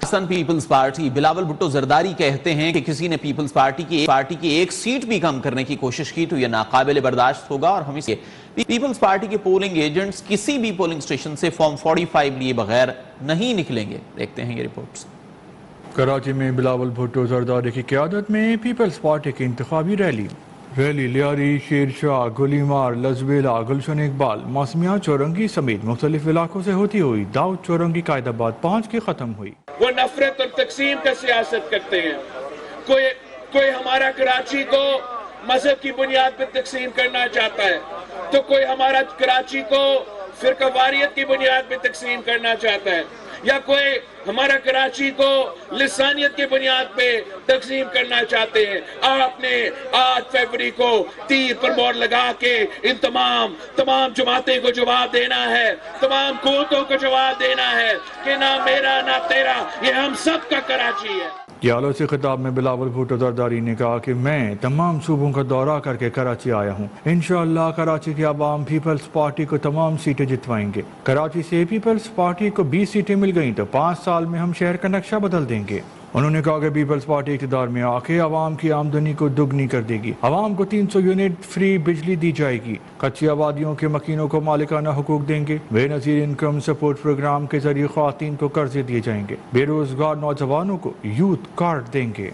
Pakistan Peoples party Bilawal Bhutto Zardari کہتے ہیں کہ کسی نے پیپلز پارٹی کی ایک سیٹ بھی کم کرنے کی کوشش کی تو یہ ناقابل برداشت ہوگا، اور ہم اسے پیپلز پارٹی کے پولنگ ایجنٹس کسی بھی پولنگ سٹیشن سے فارم 45 لیے بغیر نہیں نکلیں گے۔ دیکھتے ہیں یہ رپورٹس۔ کراچی میں بلاول بھٹو زرداری کی قیادت میں پیپلز پارٹی کی انتخابی ریلی لیاری، شیر شاہ، گلی مار، لزبیلا، گلشن اقبال، موسمیات چورنگی سمیت مختلف علاقوں سے ہوتی ہوئی داؤد چورنگی قائد آباد 5 کی ختم ہوئی۔ وہ نفرت اور تقسیم کا سیاست کرتے ہیں۔ کوئی ہمارا کراچی کو مذہب کی بنیاد پہ تقسیم کرنا چاہتا ہے تو کوئی ہمارا کراچی کو فرقہ واریت کی بنیاد پہ تقسیم کرنا چاہتا ہے، یا کوئی ہمارا کراچی کو لسانیت کی بنیاد پہ تقسیم کرنا چاہتے ہیں۔ آپ نے 8 فروری کو تیر پر مور لگا کے ان تمام جماعتیں کو جواب دینا ہے، تمام قوتوں کو جواب دینا ہے کہ نہ میرا نہ تیرا، یہ ہم سب کا کراچی ہے۔ یالو سے خطاب میں بلاول بھٹو زرداری نے کہا کہ میں تمام صوبوں کا دورہ کر کے کراچی آیا ہوں۔ انشاءاللہ کراچی کے عوام پیپلز پارٹی کو تمام سیٹیں جتوائیں گے۔ کراچی سے پیپلز پارٹی کو 20 سیٹیں مل گئیں تو 5 سال میں ہم شہر کا نقشہ بدل دیں گے۔ انہوں نے کہا کہ پیپلز پارٹی اقتدار میں آ کے عوام کی آمدنی کو دگنی کر دے گی، عوام کو 300 یونٹ فری بجلی دی جائے گی، کچی آبادیوں کے مکینوں کو مالکانہ حقوق دیں گے، بے نظیر انکم سپورٹ پروگرام کے ذریعے خواتین کو قرضے دیے جائیں گے، بے روزگار نوجوانوں کو یوتھ کارڈ دیں گے۔